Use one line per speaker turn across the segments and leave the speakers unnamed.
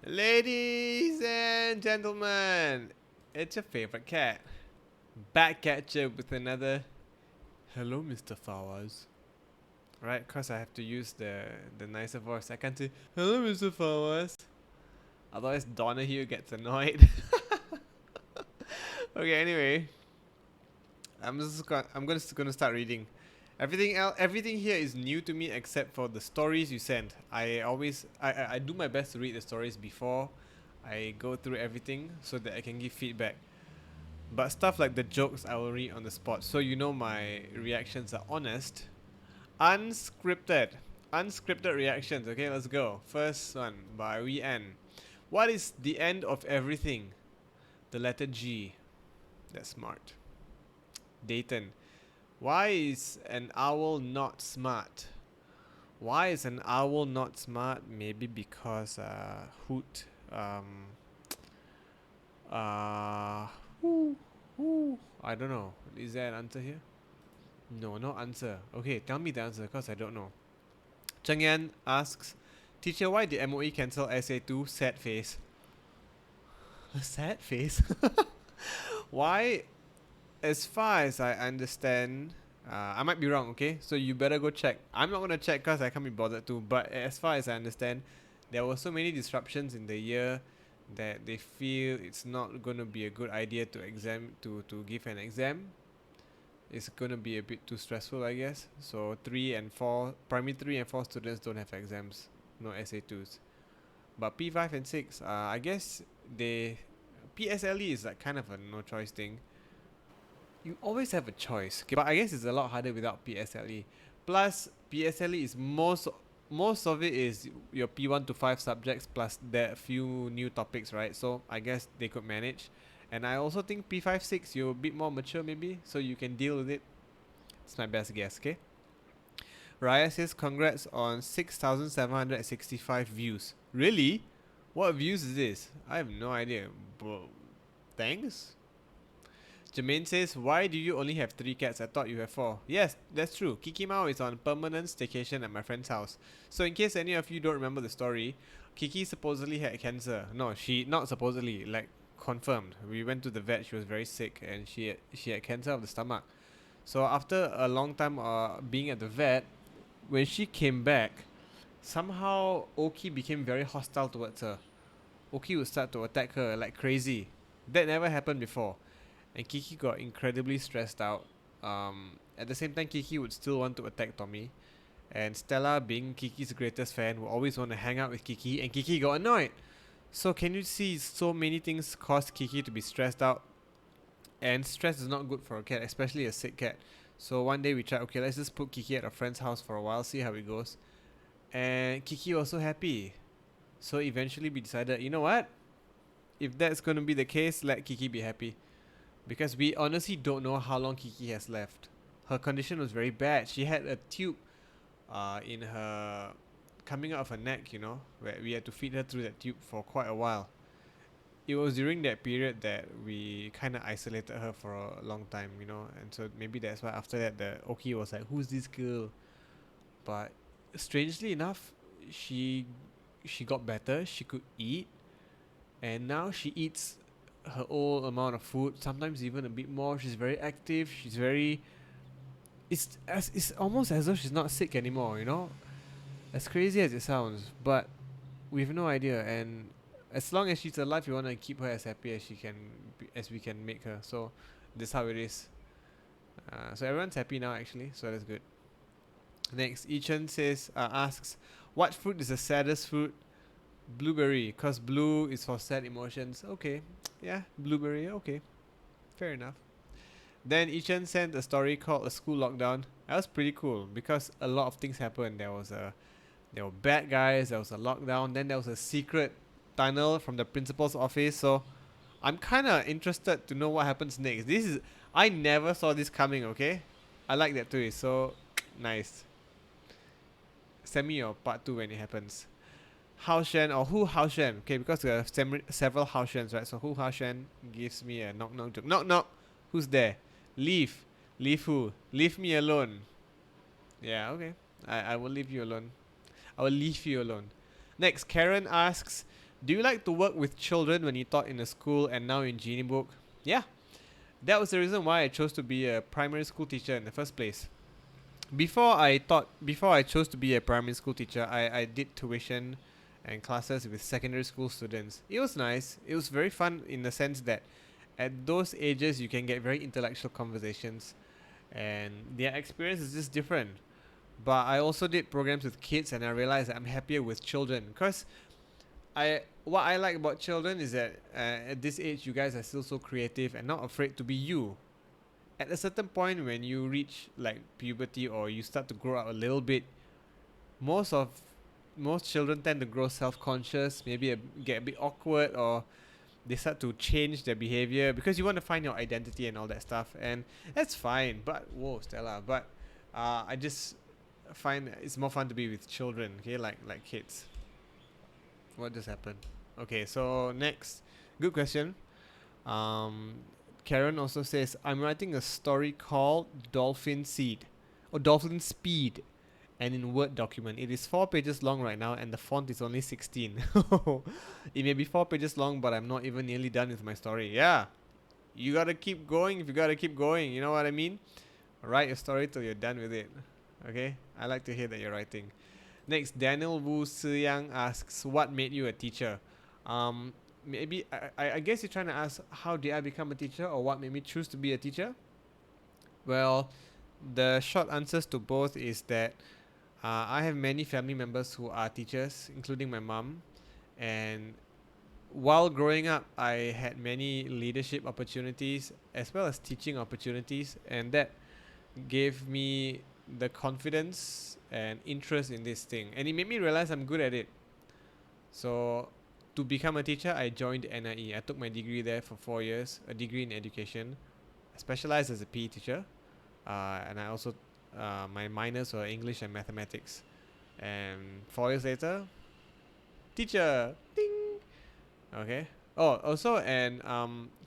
Ladies and gentlemen, it's your favorite cat. Back at you with another hello, Mr. Fawaz. Right, cause I have to use the nicer voice. I can't say hello, Mr. Fawaz. Otherwise, Donahue gets annoyed. Okay, anyway, I'm gonna start reading. Everything here is new to me except for the stories you send. I do my best to read the stories before I go through everything so that I can give feedback. But stuff like the jokes I will read on the spot, so you know my reactions are honest, unscripted, unscripted reactions. Okay, let's go. First one by Yang.en. What is the end of everything? The letter G. That's smart. Dayton. Why is an owl not smart? Why is an owl not smart? Maybe because hoot uh whoo, whoo. I don't know. Is there an answer here? No, no answer. Okay, tell me the answer because I don't know. Zheng asks, teacher, why did MOE cancel SA2? Sad face. A sad face? Why? As far as I understand, I might be wrong, okay? So you better go check. I'm not gonna check because I can't be bothered to. But as far as I understand, there were so many disruptions in the year that they feel it's not gonna be a good idea to give an exam. It's gonna be a bit too stressful, I guess. So primary 3 and 4 students don't have exams, no SA2s. But P5 and 6, I guess PSLE is like kind of a no choice thing. You always have a choice, okay, but I guess it's a lot harder without PSLE. Plus, PSLE is most of it is your P1 to 5 subjects plus that few new topics, right? So I guess they could manage. And I also think P5 6 you're a bit more mature maybe, so you can deal with it. It's my best guess, okay? Raya says congrats on 6,765 views. Really? What views is this? I have no idea. Bro, thanks. Jermaine says, why do you only have 3 cats? I thought you have 4. Yes, that's true. Kiki Mao is on permanent staycation at my friend's house. So in case any of you don't remember the story, Kiki supposedly had cancer. No, not supposedly, like confirmed. We went to the vet, she was very sick and she had cancer of the stomach. So after a long time being at the vet, when she came back, somehow Oki became very hostile towards her. Oki would start to attack her like crazy. That never happened before. And Kiki got incredibly stressed out. At the same time, Kiki would still want to attack Tommy. And Stella, being Kiki's greatest fan, would always want to hang out with Kiki, and Kiki got annoyed. So can you see so many things caused Kiki to be stressed out? And stress is not good for a cat, especially a sick cat. So one day we tried, okay, let's just put Kiki at a friend's house for a while, see how it goes. And Kiki was so happy. So eventually we decided, you know what? If that's going to be the case, let Kiki be happy. Because we honestly don't know how long Kiki has left. Her condition was very bad. She had a tube in her coming out of her neck, you know, where we had to feed her through that tube for quite a while. It was during that period that we kind of isolated her for a long time, you know, and so maybe that's why after that the Oki was like, who's this girl? But strangely enough, she got better. She could eat, and now she eats her old amount of food, sometimes even a bit more. She's very active. It's almost as though she's not sick anymore, you know? As crazy as it sounds, but we have no idea, and as long as she's alive, we want to keep her as happy as as we can make her. So that's how it is. So everyone's happy now actually, so that's good. Next, Chen asks, what fruit is the saddest fruit? Blueberry, cause blue is for sad emotions. Okay, yeah, blueberry. Okay, fair enough. Then Chen sent a story called "A School Lockdown." That was pretty cool because a lot of things happened. There were bad guys. There was a lockdown. Then there was a secret tunnel from the principal's office. So I'm kind of interested to know what happens next. I never saw this coming. Okay, I like that too. So nice. Send me your part 2 when it happens. Haoxuan or who Haoxuan? Okay, because there are several Haoxuans, right? So who Haoxuan gives me a knock knock joke. Knock knock. Who's there? Leave. Leave who? Leave me alone. Yeah, okay. I will leave you alone. I will leave you alone. Next, Karen asks, Do you like to work with children when you taught in a school and now in Genie Book? Yeah, that was the reason why I chose to be a primary school teacher in the first place. Before I chose to be a primary school teacher, I did tuition and classes with secondary school students. It was nice. It was very fun in the sense that at those ages you can get very intellectual conversations and their experience is just different. But I also did programs with kids and I realized that I'm happier with children because what I like about children is that at this age you guys are still so creative and not afraid to be you. At a certain point when you reach like puberty or you start to grow up a little bit, most of most children tend to grow self-conscious, maybe get a bit awkward, or they start to change their behavior because you want to find your identity and all that stuff, and that's fine. But whoa, Stella, but I just find it's more fun to be with children, okay, like kids. What just happened? Okay, so next, good question. Um, Karen also says, I'm writing a story called Dolphin Seed or Dolphin Speed and in Word document. It is 4 pages long right now and the font is only 16. It may be 4 pages long, but I'm not even nearly done with my story. Yeah, you gotta keep going if you gotta keep going. You know what I mean? Write your story till you're done with it. Okay? I like to hear that you're writing. Next, Daniel Wu Siyang asks, what made you a teacher? Maybe I guess you're trying to ask how did I become a teacher or what made me choose to be a teacher? Well, the short answers to both is that I have many family members who are teachers, including my mom. And while growing up, I had many leadership opportunities as well as teaching opportunities, and that gave me the confidence and interest in this thing, and it made me realize I'm good at it. So to become a teacher, I joined NIE. I took my degree there for 4 years, a degree in education. I specialized as a PE teacher, and I also my minors were English and mathematics. And 4 years later, teacher, ding. Okay. Oh, also, and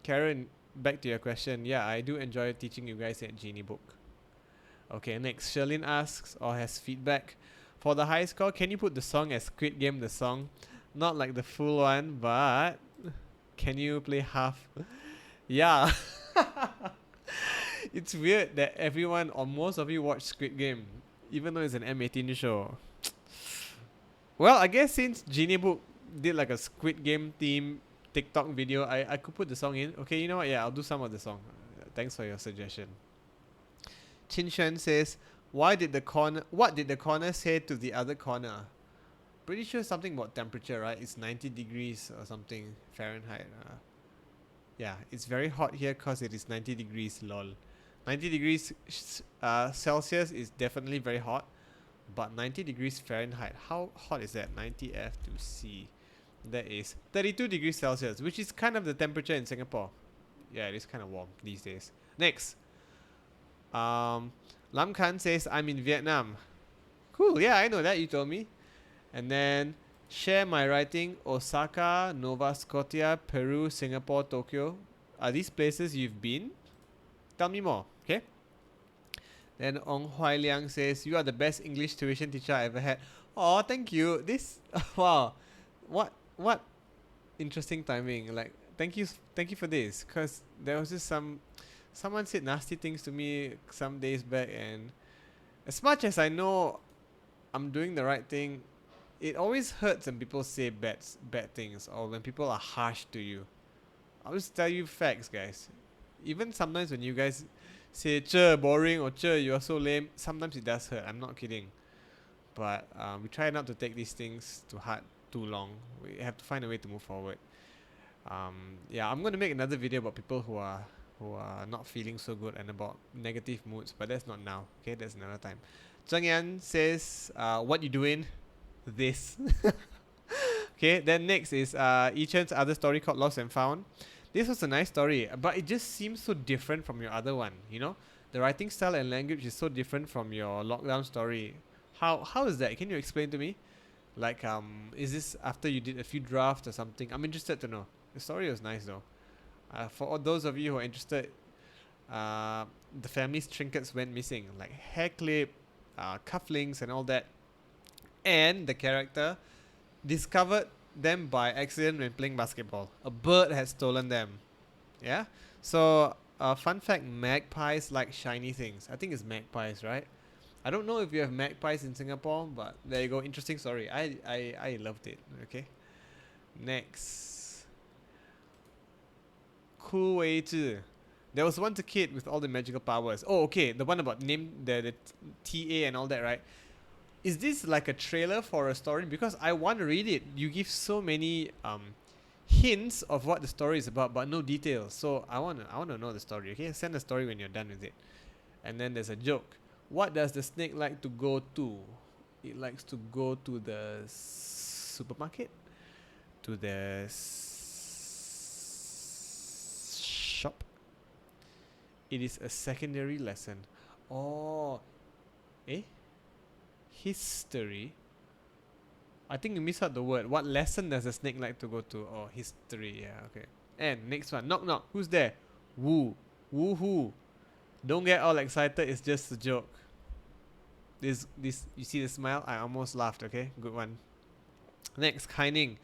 Karen, back to your question. Yeah, I do enjoy teaching you guys at Genie Book. Okay, next, Shelin asks or has feedback. For the high score, can you put the song as Squid Game the song? Not like the full one, but can you play half? Yeah. It's weird that everyone or most of you watch Squid Game, even though it's an M18 show. Well, I guess since Genie Book did like a Squid Game theme TikTok video, I could put the song in. Okay, you know what? Yeah, I'll do some of the song. Thanks for your suggestion. Chin Shen says, what did the corner say to the other corner? Pretty sure something about temperature, right? It's 90 degrees or something Fahrenheit. Yeah, it's very hot here because it is 90 degrees, lol. 90 degrees Celsius is definitely very hot, but 90 degrees Fahrenheit, how hot is that? 90 F to C. That is 32 degrees Celsius, which is kind of the temperature in Singapore. Yeah, it is kind of warm these days. Next. Lam Khan says, I'm in Vietnam. Cool, yeah, I know that, you told me. And then, share my writing, Osaka, Nova Scotia, Peru, Singapore, Tokyo. Are these places you've been? Tell me more, okay? Then Ong Huai Liang says, you are the best English tuition teacher I ever had. Oh, thank you. This, wow. What interesting timing. Like, thank you for this. Because there was just someone said nasty things to me some days back, and as much as I know I'm doing the right thing, it always hurts when people say bad things or when people are harsh to you. I'll just tell you facts, guys. Even sometimes when you guys say "Che boring" or "Che you are so lame," sometimes it does hurt. I'm not kidding. But we try not to take these things to heart too long. We have to find a way to move forward. Yeah, I'm gonna make another video about people who are not feeling so good and about negative moods, but that's not now. Okay, that's another time. Zheng says, what you doing? This. Okay, then next is Chen's other story called Lost and Found. This was a nice story, but it just seems so different from your other one, you know? The writing style and language is so different from your lockdown story. How is that? Can you explain to me? Like, is this after you did a few drafts or something? I'm interested to know. The story was nice though. For all those of you who are interested, the family's trinkets went missing, like hair clip, cufflinks and all that. And the character discovered them by accident when playing basketball. A bird had stolen them. Yeah? So, fun fact, magpies like shiny things. I think it's magpies, right? I don't know if you have magpies in Singapore, but there you go. Interesting story. I loved it. Okay. Next. Ku Wei Zhi. There was once a kid with all the magical powers. Oh, okay. The one about name, the TA and all that, right? Is this like a trailer for a story? Because I want to read it. You give so many hints of what the story is about, but no details. So I wanna know the story. Okay, send the story when you're done with it. And then there's a joke. What does the snake like to go to? It likes to go to the supermarket, to the shop. It is a secondary lesson. Oh, eh? History. I think you missed out the word. What lesson does the snake like to go to? Oh, history. Yeah, okay. And next one. Knock knock. Who's there? Woo. Woo hoo. Don't get all excited. It's just a joke. This. You see the smile? I almost laughed. Okay, good one. Next, Kaining.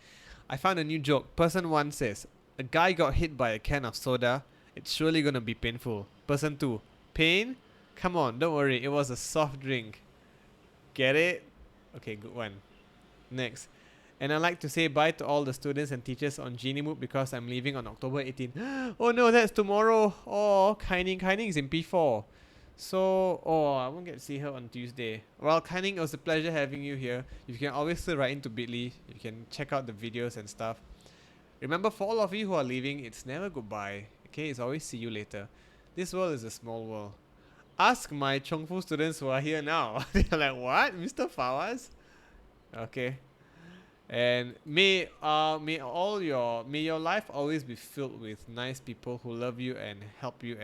I found a new joke. Person 1 says, a guy got hit by a can of soda. It's surely gonna be painful. Person 2. Pain? Come on, don't worry. It was a soft drink. Get it? Okay, good one. Next. And I'd like to say bye to all the students and teachers on Genie Mood because I'm leaving on October 18. Oh no, that's tomorrow. Oh, Kaining is in P4. So, I won't get to see her on Tuesday. Well, Kaining, it was a pleasure having you here. You can always still write into Bitly. You can check out the videos and stuff. Remember, for all of you who are leaving, it's never goodbye. Okay, it's always see you later. This world is a small world. Ask my Chongfu students who are here now. They're like, what? Mr. Fawaz? Okay. And may your life always be filled with nice people who love you and help you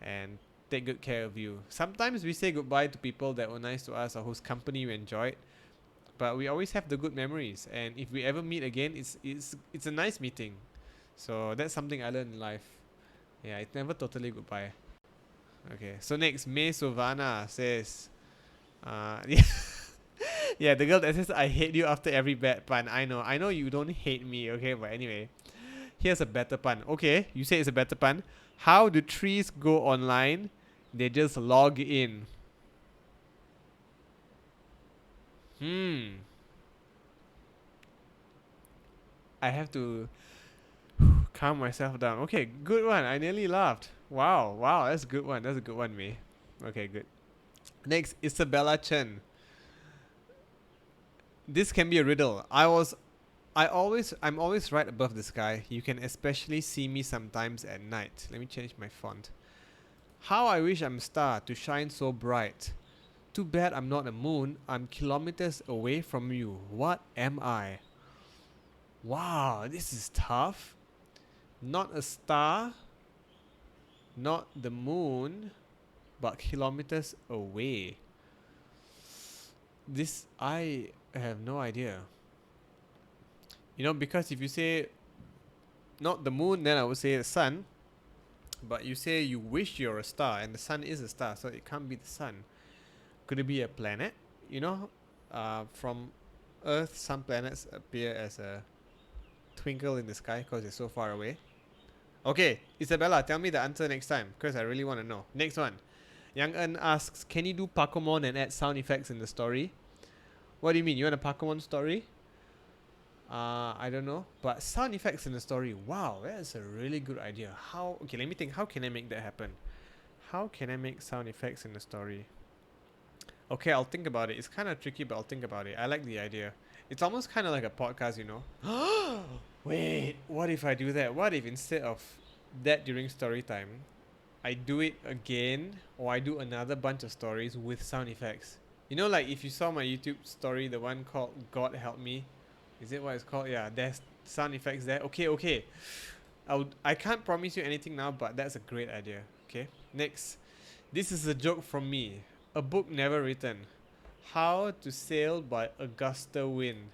and take good care of you. Sometimes we say goodbye to people that were nice to us or whose company we enjoyed, but we always have the good memories. And if we ever meet again, it's a nice meeting. So that's something I learned in life. Yeah, it's never totally goodbye. Okay, so next, May Souvanna says, yeah. Yeah, the girl that says I hate you after every bad pun. I know you don't hate me, okay? But anyway, here's a better pun. Okay, you say it's a better pun. How do trees go online? They just log in. I have to calm myself down. Okay, good one. I nearly laughed. Wow, that's a good one. That's a good one, May. Okay, good. Next, Isabella Chen. This can be a riddle. I'm always right above the sky. You can especially see me sometimes at night. Let me change my font. How I wish I'm a star to shine so bright. Too bad I'm not a moon. I'm kilometers away from you. What am I? Wow, this is tough. Not a star, not the moon, but kilometers away. This I have no idea. You know, because if you say not the moon, then I would say the sun. But you say you wish you're a star, and the sun is a star, so it can't be the sun. Could it be a planet? You know, from Earth, some planets appear as a twinkle in the sky because they're so far away. Okay, Isabella, tell me the answer next time because I really want to know. Next one. Yang.en asks, can you do Pokemon and add sound effects in the story? What do you mean? You want a Pokemon story? I don't know. But sound effects in the story. Wow, that's a really good idea. How? Okay, let me think. How can I make that happen? How can I make sound effects in the story? Okay, I'll think about it. It's kind of tricky, but I'll think about it. I like the idea. It's almost kind of like a podcast, you know? Wait, what if I do that? What if instead of that during story time, I do it again, or I do another bunch of stories with sound effects? You know, like if you saw my YouTube story, the one called God Help Me, is it what it's called? Yeah, there's sound effects there. Okay. I can't promise you anything now, but that's a great idea. Okay, next. This is a joke from me. A book never written. How to Sail by Augusta Wind.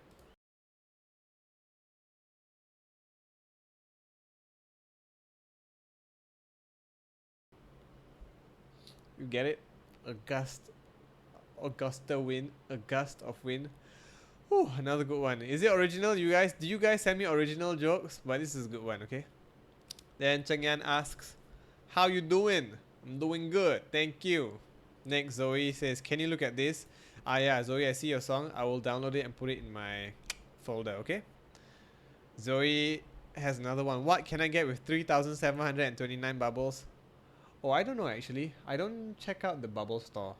You get it? Augusta wind, a gust of wind. Whew, another good one. Is it original, you guys? Do you guys send me original jokes? But this is a good one, okay? Then Cheng asks, how you doing? I'm doing good, thank you. Next, Zoey says, can you look at this? Ah yeah, Zoey, I see your song. I will download it and put it in my folder, okay? Zoey has another one. What can I get with 3,729 bubbles? Oh, I don't know actually. I don't check out the bubble store.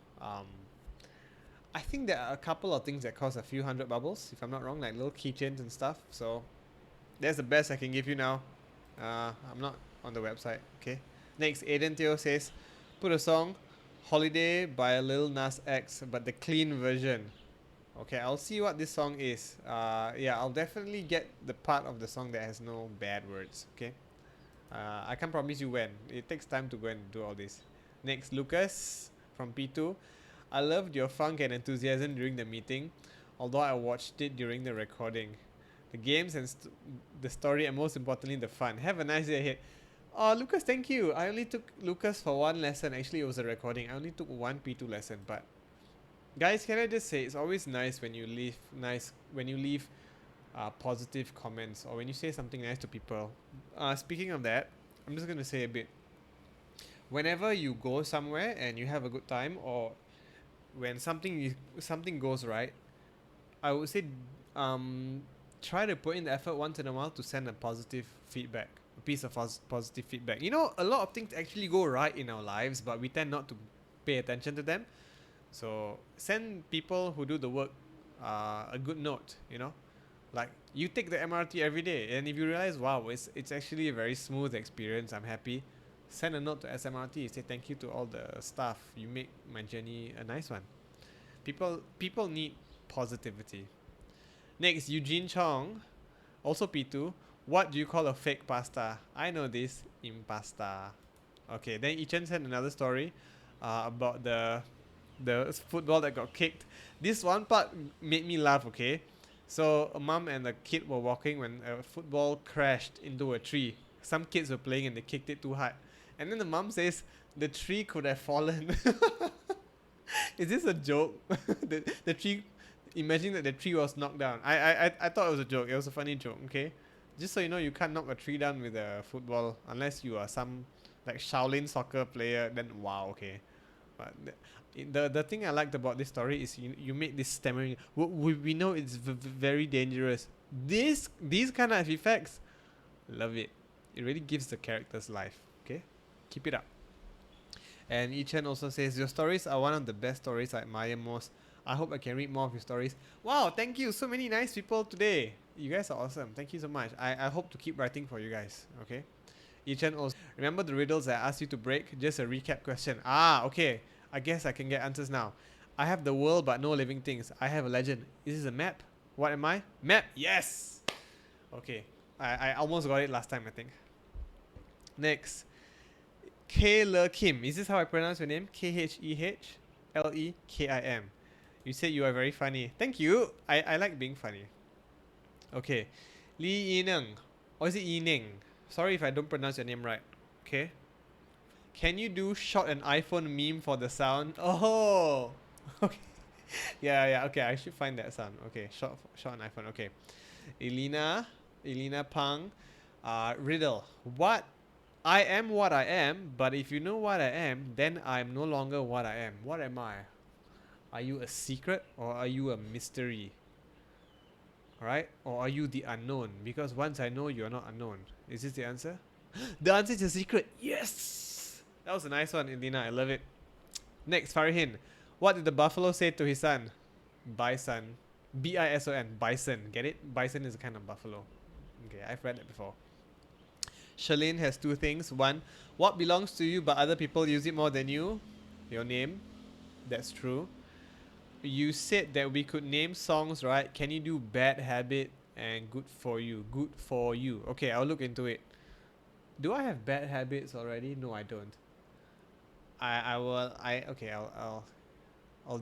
I think there are a couple of things that cost a few hundred bubbles, if I'm not wrong, like little keychains and stuff. So that's the best I can give you now. I'm not on the website. Okay. Next, Aaden Teo says, put a song, Holiday by Lil Nas X, but the clean version. Okay, I'll see what this song is. Yeah, I'll definitely get the part of the song that has no bad words. Okay. I can't promise you when. It takes time to go and do all this. Next, Lucas from P2. I loved your funk and enthusiasm during the meeting, although I watched it during the recording. The games and the story, and most importantly, the fun. Have a nice day ahead. Oh, Lucas, thank you. I only took Lucas for one lesson. Actually, it was a recording. I only took one P2 lesson. But guys, can I just say, it's always nice when you leave positive comments, or when you say something nice to people. Speaking of that, I'm just gonna say a bit. Whenever you go somewhere and you have a good time, or when something goes right, I would say try to put in the effort once in a while to send a positive feedback, a piece of positive feedback. You know, a lot of things actually go right in our lives, but we tend not to pay attention to them. So send people who do the work a good note, you know. Like, you take the MRT every day, and if you realize, wow, it's actually a very smooth experience, I'm happy, send a note to SMRT, say thank you to all the staff, you make my journey a nice one. People need positivity. Next, Eugene Chong, also P2. What do you call a fake pasta? I know this, impasta. Okay, then Chen sent another story about the football that got kicked. This one part made me laugh, okay? So a mom and a kid were walking when a football crashed into a tree. Some kids were playing and they kicked it too hard. And then the mom says, the tree could have fallen. Is this a joke? the tree, imagine that the tree was knocked down. I thought it was a joke. It was a funny joke, okay? Just so you know, you can't knock a tree down with a football unless you are some like Shaolin soccer player. Then wow, okay. But the thing I liked about this story is you made this stammering. We know it's very dangerous. These kind of effects, love it. It really gives the characters life. Okay, keep it up. And Chen also says, your stories are one of the best stories I admire most. I hope I can read more of your stories. Wow, thank you. So many nice people today. You guys are awesome. Thank you so much. I hope to keep writing for you guys. Okay. Chen also, remember the riddles I asked you to break? Just a recap question. Ah, okay. I guess I can get answers now. I have the world but no living things. I have a legend. Is this a map? What am I? Map. Yes. Okay. I almost got it last time, I think. Next. Kheh Kim. Is this how I pronounce your name? Khehelekim. You said you are very funny. Thank you. I like being funny. Okay. Li Yineng. Or is it Yineng? Sorry if I don't pronounce your name right. Okay. Can you do shot an iPhone meme for the sound? Oh. Okay. Yeah. Okay, I should find that sound. Okay. Shot an iPhone. Okay. Elena Pang. Riddle. What? I am what I am, but if you know what I am, then I am no longer what I am. What am I? Are you a secret or are you a mystery? Alright? Or are you the unknown? Because once I know, you are not unknown. Is this the answer? The answer is a secret. Yes! That was a nice one, Elena. I love it. Next, Farihin. What did the buffalo say to his son? Bison. B-I-S-O-N. Bison. Get it? Bison is a kind of buffalo. Okay, I've read that before. Shelin has two things. One, what belongs to you but other people use it more than you? Your name. That's true. You said that we could name songs, right? Can you do bad habit and good for you? Good for you. Okay, I'll look into it. Do I have bad habits already? No, I don't. I'll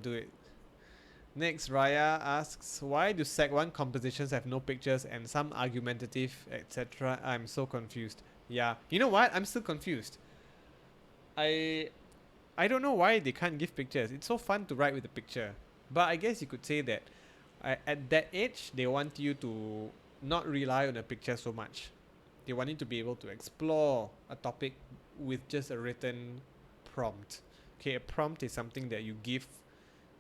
do it. Next, Raya asks, why do Sec 1 compositions have no pictures and some argumentative, etc.? I'm so confused. Yeah. You know what? I'm still confused. I don't know why they can't give pictures. It's so fun to write with a picture. But I guess you could say that At that age, they want you to not rely on a picture so much. They want you to be able to explore a topic with just a written prompt. Okay, a prompt is something that you give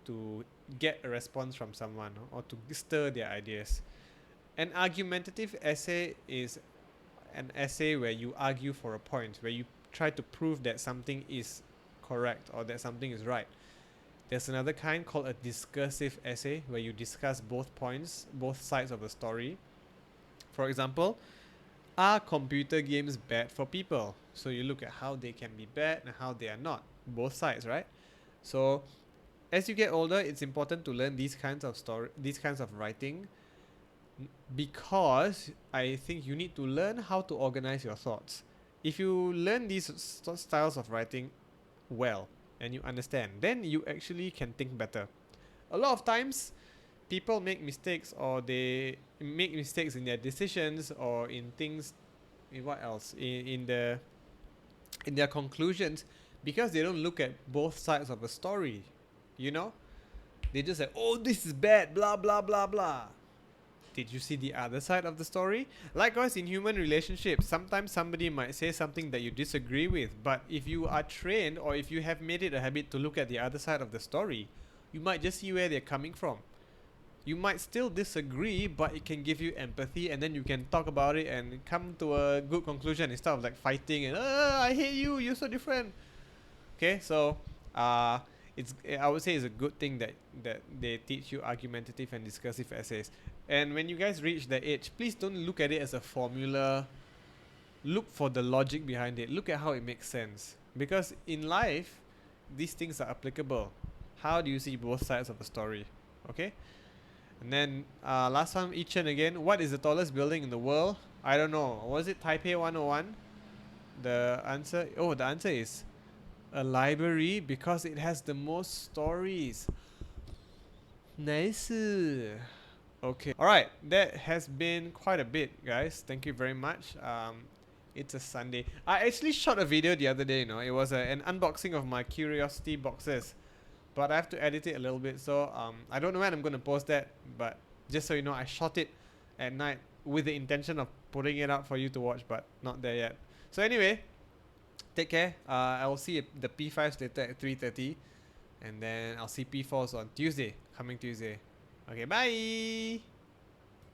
to get a response from someone or to stir their ideas. An argumentative essay is an essay where you argue for a point, where you try to prove that something is correct or that something is right. There's another kind called a discursive essay where you discuss both points, both sides of the story. For example, are computer games bad for people? So you look at how they can be bad and how they are not. Both sides, right? So as you get older, it's important to learn these kinds of these kinds of writing, because I think you need to learn how to organize your thoughts. If you learn these styles of writing well and you understand, then you actually can think better. A lot of times, people make mistakes, or they make mistakes in their decisions or in things. In what else? In their conclusions, because they don't look at both sides of a story. You know, they just say, "Oh, this is bad," blah blah blah blah. Did you see the other side of the story? Likewise, in human relationships, sometimes somebody might say something that you disagree with, but if you are trained or if you have made it a habit to look at the other side of the story, you might just see where they're coming from. You might still disagree, but it can give you empathy, and then you can talk about it and come to a good conclusion instead of like fighting and I hate you, you're so different. Okay, so it's I would say it's a good thing that they teach you argumentative and discursive essays. And when you guys reach that age, please don't look at it as a formula. Look for the logic behind it. Look at how it makes sense. Because in life, these things are applicable. How do you see both sides of the story? Okay? And then last time, Chen again. What is the tallest building in the world? I don't know. Was it Taipei 101? The answer is a library, because it has the most stories. Nice. Okay. Alright, that has been quite a bit, guys. Thank you very much. It's a Sunday. I actually shot a video the other day, you know. It was an unboxing of my curiosity boxes. But I have to edit it a little bit. So I don't know when I'm going to post that. But just so you know, I shot it at night with the intention of putting it out for you to watch. But not there yet. So anyway, take care. I will see the P5s later at 3:30. And then I'll see P4s on Tuesday. Coming Tuesday. Okay, bye!